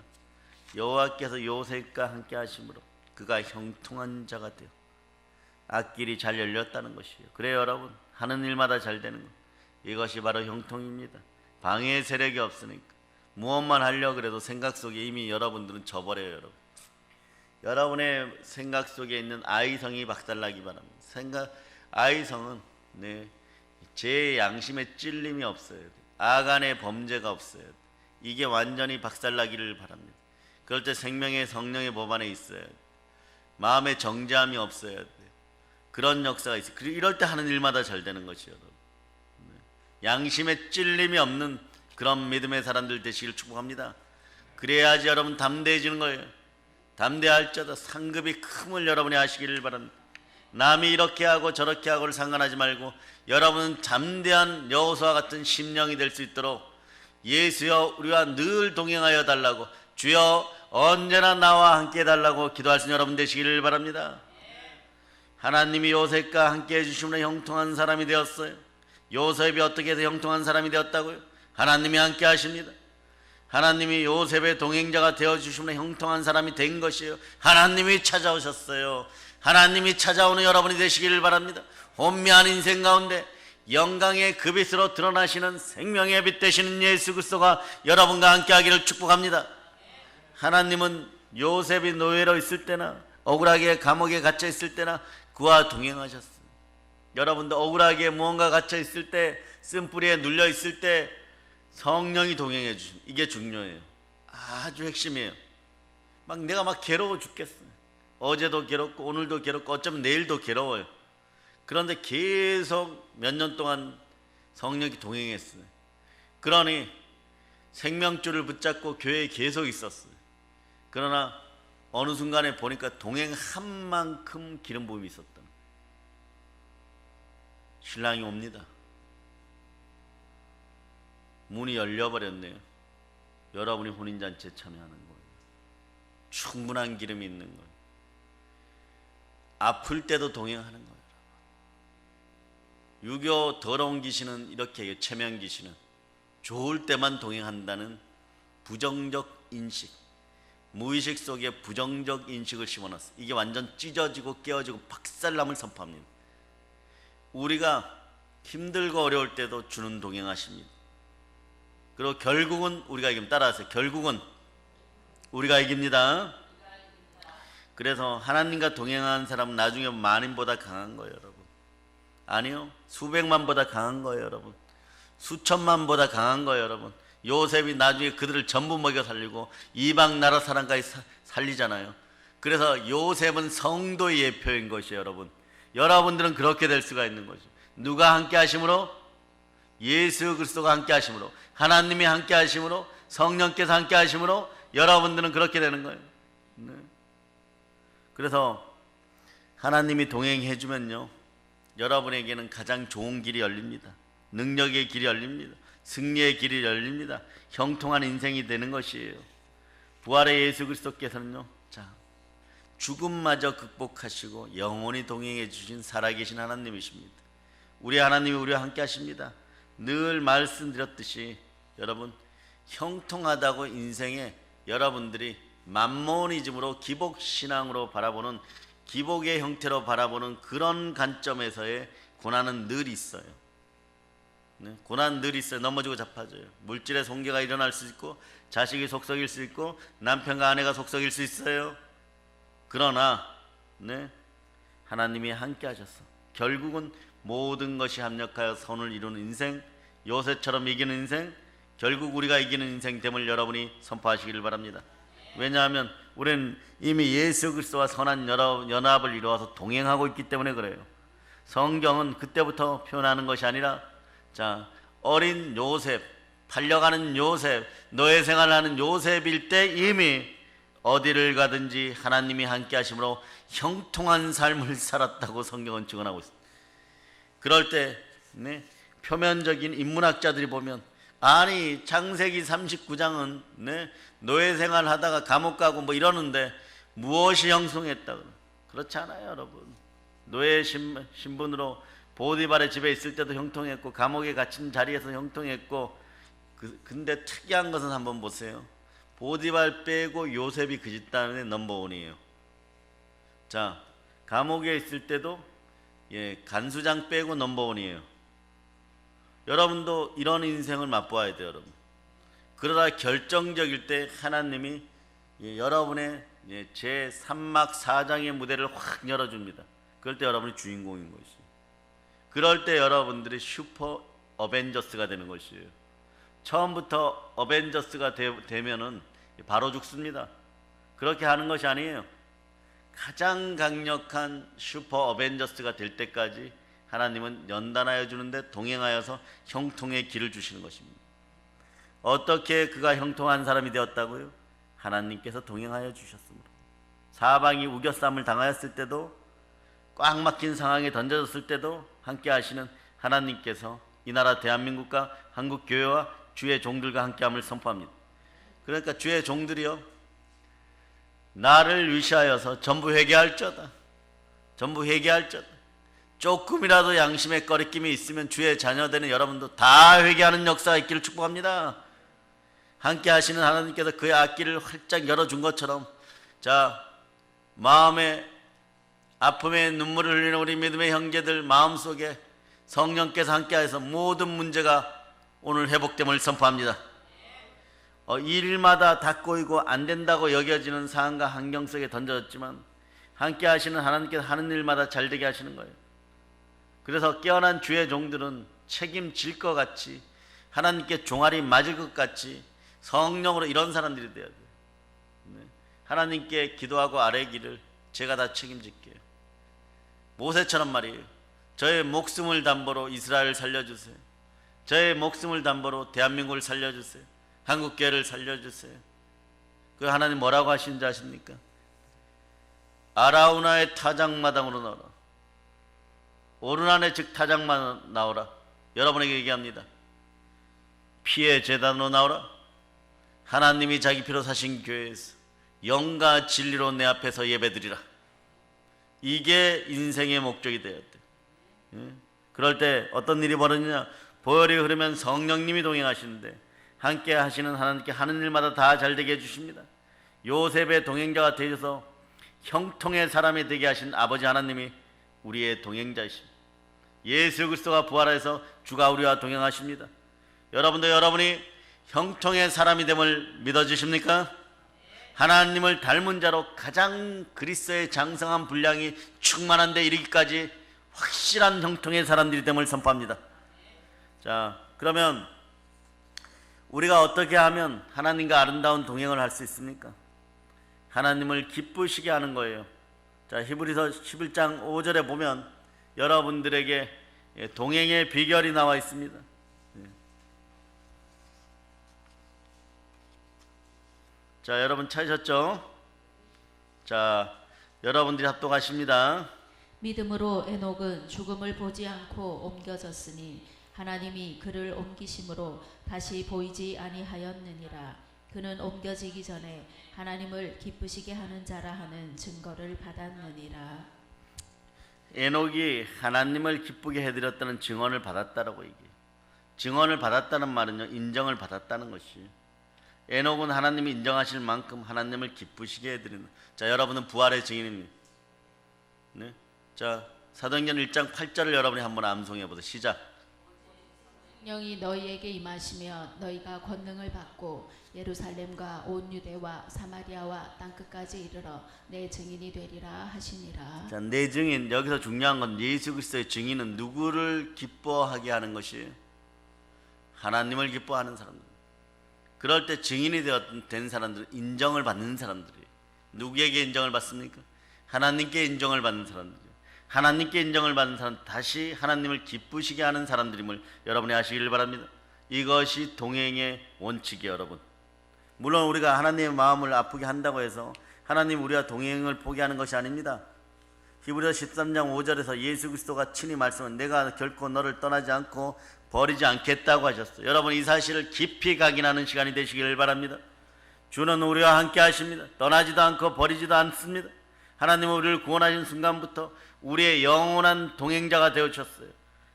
여호와께서 요셉과 함께 하심으로 그가 형통한 자가 되어 앞길이 잘 열렸다는 것이에요. 그래요, 여러분. 하는 일마다 잘 되는 것, 이것이 바로 형통입니다. 방해의 세력이 없으니까 무엇만 하려고 그래도 생각 속에 이미 여러분들은 져버려요. 여러분, 여러분의 생각 속에 있는 아이성이 박살나기 바랍니다. 아이성은 제 양심에 찔림이 없어야 돼요. 아간의 범죄가 없어야 돼요. 이게 완전히 박살나기를 바랍니다. 그럴 때 생명의 성령의 법 안에 있어야 돼요. 마음의 정죄함이 없어야 돼요. 그런 역사가 있어요. 이럴 때 하는 일마다 잘 되는 것이에요. 여러분, 양심에 찔림이 없는 그런 믿음의 사람들 되시길 축복합니다. 그래야지 여러분 담대해지는 거예요. 담대할 자도 상급이 큼을 여러분이 하시기를 바랍니다. 남이 이렇게 하고 저렇게 하고를 상관하지 말고 여러분은 담대한 여호수아 같은 심령이 될 수 있도록 예수여 우리와 늘 동행하여 달라고, 주여 언제나 나와 함께 해달라고 기도할 수 있는 여러분 되시기를 바랍니다. 하나님이 요셉과 함께 해주시므로 형통한 사람이 되었어요. 요셉이 어떻게 해서 형통한 사람이 되었다고요? 하나님이 함께 하십니다. 하나님이 요셉의 동행자가 되어주시므로 형통한 사람이 된 것이에요. 하나님이 찾아오셨어요. 하나님이 찾아오는 여러분이 되시기를 바랍니다. 혼미한 인생 가운데 영광의 그 빛으로 드러나시는 생명의 빛 되시는 예수 그리스도가 여러분과 함께 하기를 축복합니다. 하나님은 요셉이 노예로 있을 때나 억울하게 감옥에 갇혀 있을 때나 그와 동행하셨어요. 여러분도 억울하게 무언가 갇혀 있을 때, 쓴뿌리에 눌려 있을 때 성령이 동행해 주십니다. 이게 중요해요. 아주 핵심이에요. 내가 괴로워 죽겠어요. 어제도 괴롭고 오늘도 괴롭고 어쩌면 내일도 괴로워요. 그런데 계속 몇 년 동안 성령이 동행했어요. 그러니 생명줄을 붙잡고 교회에 계속 있었어요. 그러나 어느 순간에 보니까 동행한 만큼 기름 부음이 있었다. 신랑이 옵니다. 문이 열려버렸네요. 여러분이 혼인잔치에 참여하는 거예요. 충분한 기름이 있는 거예요. 아플 때도 동행하는 거예요. 유교 더러운 귀신은 이렇게 해요. 체면 귀신은 좋을 때만 동행한다는 부정적 인식, 무의식 속에 부정적 인식을 심어놨어요. 이게 완전 찢어지고 깨어지고 박살남을 선포합니다. 우리가 힘들고 어려울 때도 주는 동행하십니다. 그리고 결국은 우리가 이깁니다. 따라하세요. 결국은 우리가 이깁니다. 그래서 하나님과 동행하는 사람은 나중에 만인보다 강한 거예요, 여러분. 아니요, 수백만보다 강한 거예요, 여러분. 수천만보다 강한 거예요, 여러분. 요셉이 나중에 그들을 전부 먹여 살리고 이방 나라 사람까지 살리잖아요. 그래서 요셉은 성도의 예표인 것이에요, 여러분. 여러분들은 그렇게 될 수가 있는 거죠. 누가 함께 하심으로? 예수 그리스도가 함께 하심으로, 하나님이 함께 하심으로, 성령께서 함께 하심으로 여러분들은 그렇게 되는 거예요. 네. 그래서 하나님이 동행해 주면요, 여러분에게는 가장 좋은 길이 열립니다. 능력의 길이 열립니다. 승리의 길이 열립니다. 형통한 인생이 되는 것이에요. 부활의 예수 그리스도께서는요, 자, 죽음마저 극복하시고 영원히 동행해 주신 살아계신 하나님이십니다. 우리 하나님이 우리와 함께 하십니다. 늘 말씀드렸듯이 여러분, 형통하다고 인생에 여러분들이 만모니즘으로 기복신앙으로 바라보는, 기복의 형태로 바라보는 그런 관점에서의 고난은 늘 있어요. 네? 고난 늘 있어요. 넘어지고 자빠져요. 물질의 손괴가 일어날 수 있고, 자식이 속썩일 수 있고, 남편과 아내가 속썩일 수 있어요. 그러나 네? 하나님이 함께 하셔서 결국은 모든 것이 합력하여 선을 이루는 인생, 요새처럼 이기는 인생, 결국 우리가 이기는 인생 됨을 여러분이 선포하시기를 바랍니다. 왜냐하면 우리는 이미 예수 그리스도와 선한 연합을 이루어서 동행하고 있기 때문에 그래요. 성경은 그때부터 표현하는 것이 아니라, 자, 어린 요셉, 팔려가는 요셉, 노예 생활하는 요셉일 때 이미 어디를 가든지 하나님이 함께 하심으로 형통한 삶을 살았다고 성경은 증언하고 있습니다. 그럴 때 네, 표면적인 인문학자들이 보면, 아니 창세기 39장은 네, 노예 생활하다가 감옥 가고 뭐 이러는데 무엇이 형통했다? 그렇지 않아요, 여러분. 노예 신분으로 보디발의 집에 있을 때도 형통했고, 감옥에 갇힌 자리에서 형통했고. 근데 특이한 것은 한번 보세요. 보디발 빼고 요셉이 그 집단의 넘버원이에요. 자, 감옥에 있을 때도 간수장 빼고 넘버원이에요. 여러분도 이런 인생을 맛보아야 돼요, 여러분. 그러다 결정적일 때 하나님이 여러분의 제 3막 4장의 무대를 확 열어줍니다. 그럴 때 여러분이 주인공인 것이에요. 그럴 때 여러분들이 슈퍼 어벤져스가 되는 것이에요. 처음부터 어벤져스가 되면은 바로 죽습니다. 그렇게 하는 것이 아니에요. 가장 강력한 슈퍼 어벤져스가 될 때까지 하나님은 연단하여 주는데 동행하여서 형통의 길을 주시는 것입니다. 어떻게 그가 형통한 사람이 되었다고요? 하나님께서 동행하여 주셨습니다. 사방이 우겨쌈을 당하였을 때도, 꽉 막힌 상황에 던져졌을 때도 함께 하시는 하나님께서 이 나라 대한민국과 한국교회와 주의 종들과 함께함을 선포합니다. 그러니까 주의 종들이요, 나를 위시하여서 전부 회개할저다. 전부 회개할저다. 조금이라도 양심의 꺼리낌이 있으면 주의 자녀되는 여러분도 다 회개하는 역사가 있기를 축복합니다. 함께 하시는 하나님께서 그의 앞길을 활짝 열어준 것처럼, 자, 마음에 아픔의 눈물을 흘리는 우리 믿음의 형제들 마음속에 성령께서 함께하여서 모든 문제가 오늘 회복됨을 선포합니다. 일마다 다 꼬이고 안 된다고 여겨지는 상황과 환경 속에 던져졌지만 함께 하시는 하나님께서 하는 일마다 잘 되게 하시는 거예요. 그래서 깨어난 주의 종들은 책임질 것 같이, 하나님께 종아리 맞을 것 같이 성령으로 이런 사람들이 돼야 돼요. 하나님께 기도하고 아뢰기를 제가 다 책임질게요. 모세처럼 말이에요. 저의 목숨을 담보로 이스라엘을 살려주세요. 저의 목숨을 담보로 대한민국을 살려주세요. 한국교회를 살려주세요. 그 하나님 뭐라고 하시는지 아십니까? 아라우나의 타작마당으로 나오라. 오르난의 즉 타작만 나오라. 여러분에게 얘기합니다. 피의 제단으로 나오라. 하나님이 자기 피로 사신 교회에서 영과 진리로 내 앞에서 예배드리라. 이게 인생의 목적이 되어야 돼. 그럴 때 어떤 일이 벌어지냐? 보혈이 흐르면 성령님이 동행하시는데 함께 하시는 하나님께 하는 일마다 다 잘되게 해주십니다. 요셉의 동행자가 되셔서 형통의 사람이 되게 하신 아버지 하나님이 우리의 동행자이십니다. 예수 그리스도가 부활해서 주가 우리와 동행하십니다. 여러분도 여러분이 형통의 사람이 됨을 믿어주십니까? 하나님을 닮은 자로 가장 그리스도의 장성한 분량이 충만한 데 이르기까지 확실한 형통의 사람들이 됨을 선포합니다. 자, 그러면 우리가 어떻게 하면 하나님과 아름다운 동행을 할 수 있습니까? 하나님을 기쁘시게 하는 거예요. 자, 히브리서 11장 5절에 보면 여러분들에게 동행의 비결이 나와 있습니다. 자, 여러분 찾으셨죠? 자, 여러분들이 합독하십니다. 믿음으로 에녹은 죽음을 보지 않고 옮겨졌으니 하나님이 그를 옮기심으로 다시 보이지 아니하였느니라. 그는 옮겨지기 전에 하나님을 기쁘시게 하는 자라 하는 증거를 받았느니라. 에녹이 하나님을 기쁘게 해드렸다는 증언을 받았다라고 얘기해요. 증언을 받았다는 말은요, 인정을 받았다는 것이. 에녹은 하나님이 인정하실 만큼 하나님을 기쁘시게 해드리는. 자, 여러분은 부활의 증인입니다. 네? 자, 사도행전 1장 8절을 여러분이 한번 암송해 보세요. 시작. 성령이 너희에게 임하시며 너희가 권능을 받고 예루살렘과 온 유대와 사마리아와 땅끝까지 이르러 내 증인이 되리라 하시니라. 자, 내 증인, 여기서 중요한 건 예수 그리스도의 증인은 누구를 기뻐하게 하는 것이에요? 하나님을 기뻐하는 사람들. 그럴 때 증인이 된 사람들은 인정을 받는 사람들이에요. 누구에게 인정을 받습니까? 하나님께 인정을 받는 사람들이에요. 하나님께 인정을 받는 사람, 다시 하나님을 기쁘시게 하는 사람들임을 여러분이 아시기를 바랍니다. 이것이 동행의 원칙이에요, 여러분. 물론 우리가 하나님의 마음을 아프게 한다고 해서 하나님 우리와 동행을 포기하는 것이 아닙니다. 히브리서 13장 5절에서 예수 그리스도가 친히 말씀은 내가 결코 너를 떠나지 않고 버리지 않겠다고 하셨어요. 여러분, 이 사실을 깊이 각인하는 시간이 되시기를 바랍니다. 주는 우리와 함께 하십니다. 떠나지도 않고 버리지도 않습니다. 하나님은 우리를 구원하신 순간부터 우리의 영원한 동행자가 되어주셨어요.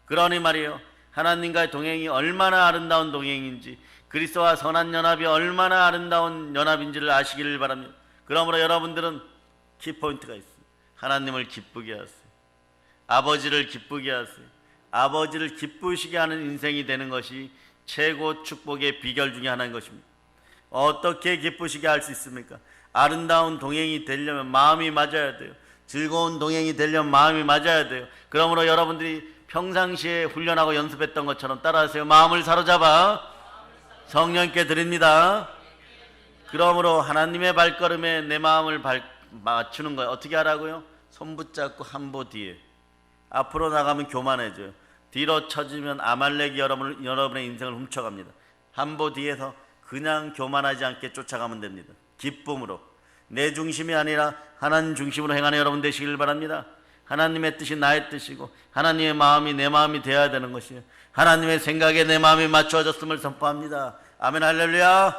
그러니 말이에요, 하나님과의 동행이 얼마나 아름다운 동행인지, 그리스도와 선한 연합이 얼마나 아름다운 연합인지를 아시기를 바랍니다. 그러므로 여러분들은 키포인트가 있어요. 하나님을 기쁘게 하세요. 아버지를 기쁘게 하세요. 아버지를 기쁘시게 하는 인생이 되는 것이 최고 축복의 비결 중에 하나인 것입니다. 어떻게 기쁘시게 할 수 있습니까? 아름다운 동행이 되려면 마음이 맞아야 돼요. 즐거운 동행이 되려면 마음이 맞아야 돼요. 그러므로 여러분들이 평상시에 훈련하고 연습했던 것처럼 따라하세요. 마음을 사로잡아 성령께 드립니다. 그러므로 하나님의 발걸음에 내 마음을 맞추는 거예요. 어떻게 하라고요? 손 붙잡고 한 보 뒤에. 앞으로 나가면 교만해져요. 뒤로 쳐지면 아말렉이 여러분의 인생을 훔쳐갑니다. 한 보 뒤에서 그냥 교만하지 않게 쫓아가면 됩니다. 기쁨으로. 내 중심이 아니라 하나님 중심으로 행하는 여러분 되시길 바랍니다. 하나님의 뜻이 나의 뜻이고 하나님의 마음이 내 마음이 되어야 되는 것이에요. 하나님의 생각에 내 마음이 맞추어졌음을 선포합니다. 아멘, 할렐루야.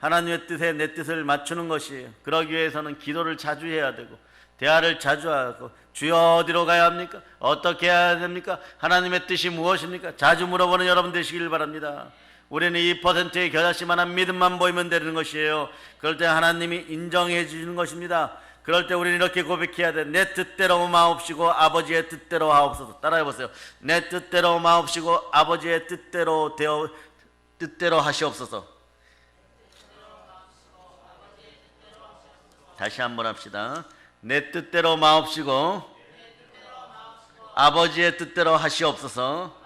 하나님의 뜻에 내 뜻을 맞추는 것이에요. 그러기 위해서는 기도를 자주 해야 되고 대화를 자주 하고, 주여 어디로 가야 합니까? 어떻게 해야 됩니까? 하나님의 뜻이 무엇입니까? 자주 물어보는 여러분 되시길 바랍니다. 우리는 2%의 겨자씨만한 믿음만 보이면 되는 것이에요. 그럴 때 하나님이 인정해 주시는 것입니다. 그럴 때 우리는 이렇게 고백해야 돼. 내 뜻대로 마옵시고 아버지의 뜻대로 하옵소서. 따라해 보세요. 내 뜻대로 마옵시고 아버지의 뜻대로 하시옵소서. 다시 한번 합시다. 내 뜻대로 마옵시고 아버지의 뜻대로 하시옵소서.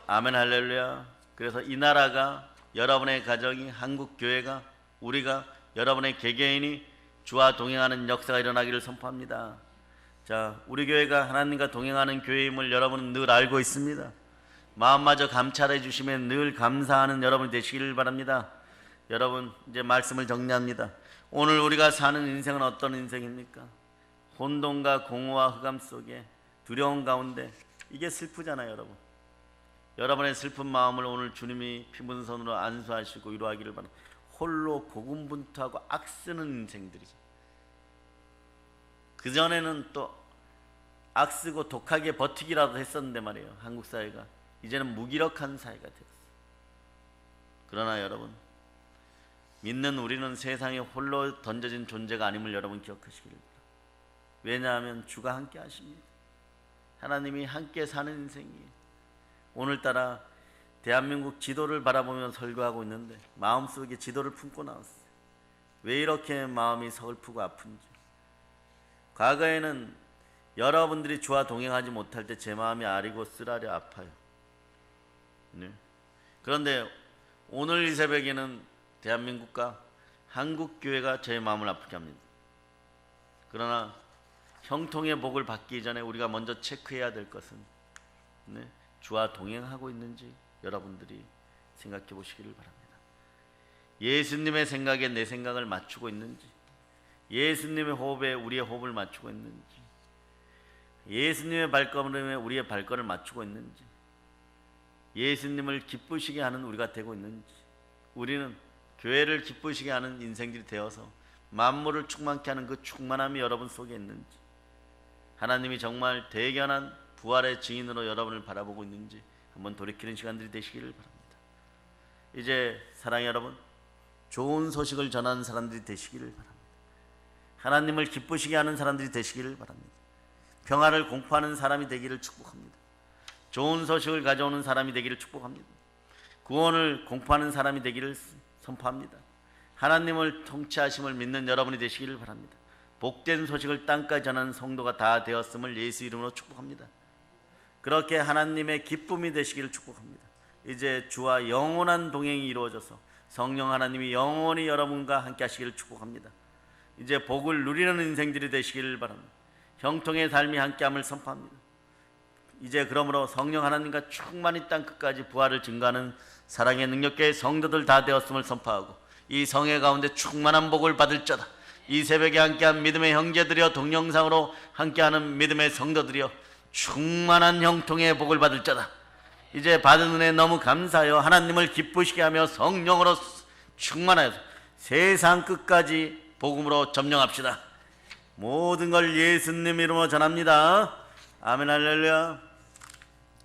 아멘, 할렐루야. 그래서 이 나라가, 여러분의 가정이, 한국 교회가, 우리가, 여러분의 개개인이 주와 동행하는 역사가 일어나기를 선포합니다. 자, 우리 교회가 하나님과 동행하는 교회임을 여러분은 늘 알고 있습니다. 마음마저 감찰해 주시면 늘 감사하는 여러분이 되시기를 바랍니다. 여러분, 이제 말씀을 정리합니다. 오늘 우리가 사는 인생은 어떤 인생입니까? 혼돈과 공허와 흑암 속에 두려움 가운데, 이게 슬프잖아요, 여러분. 여러분의 슬픈 마음을 오늘 주님이 피 묻은 손으로 안수하시고 위로하기를 바랍니다. 홀로 고군분투하고 악쓰는 인생들이죠. 그전에는 또 악쓰고 독하게 버티기라도 했었는데 말이에요, 한국 사회가. 이제는 무기력한 사회가 되었어요. 그러나 여러분, 믿는 우리는 세상에 홀로 던져진 존재가 아님을 여러분 기억하시기를 바랍니다. 왜냐하면 주가 함께 하십니다. 하나님이 함께 사는 인생이에요. 오늘따라 대한민국 지도를 바라보며 설교하고 있는데 마음속에 지도를 품고 나왔어요. 왜 이렇게 마음이 서글프고 아픈지. 과거에는 여러분들이 주와 동행하지 못할 때 제 마음이 아리고 쓰라려 아파요. 네. 그런데 오늘 이 새벽에는 대한민국과 한국교회가 제 마음을 아프게 합니다. 그러나 형통의 복을 받기 전에 우리가 먼저 체크해야 될 것은, 네, 주와 동행하고 있는지 여러분들이 생각해 보시기를 바랍니다. 예수님의 생각에 내 생각을 맞추고 있는지, 예수님의 호흡에 우리의 호흡을 맞추고 있는지, 예수님의 발걸음에 우리의 발걸음을 맞추고 있는지, 예수님을 기쁘시게 하는 우리가 되고 있는지. 우리는 교회를 기쁘시게 하는 인생들이 되어서 만물을 충만케 하는 그 충만함이 여러분 속에 있는지, 하나님이 정말 대견한 부활의 증인으로 여러분을 바라보고 있는지 한번 돌이키는 시간들이 되시기를 바랍니다. 이제 사랑의 여러분, 좋은 소식을 전하는 사람들이 되시기를 바랍니다. 하나님을 기쁘시게 하는 사람들이 되시기를 바랍니다. 평화를 공포하는 사람이 되기를 축복합니다. 좋은 소식을 가져오는 사람이 되기를 축복합니다. 구원을 공포하는 사람이 되기를 선포합니다. 하나님을 통치하심을 믿는 여러분이 되시기를 바랍니다. 복된 소식을 땅까지 전하는 성도가 다 되었음을 예수 이름으로 축복합니다. 그렇게 하나님의 기쁨이 되시기를 축복합니다. 이제 주와 영원한 동행이 이루어져서 성령 하나님이 영원히 여러분과 함께 하시기를 축복합니다. 이제 복을 누리는 인생들이 되시기를 바랍니다. 형통의 삶이 함께함을 선포합니다. 이제 그러므로 성령 하나님과 충만히 땅 끝까지 부활을 증거하는 사랑의 능력계의 성도들 다 되었음을 선포하고, 이 성회 가운데 충만한 복을 받을 자다. 이 새벽에 함께한 믿음의 형제들이여, 동영상으로 함께하는 믿음의 성도들이여, 충만한 형통의 복을 받을 자다. 이제 받은 은혜 너무 감사하여 하나님을 기쁘시게 하며 성령으로 충만하여서 세상 끝까지 복음으로 점령합시다. 모든 걸 예수님 이름으로 전합니다. 아멘 할렐루야.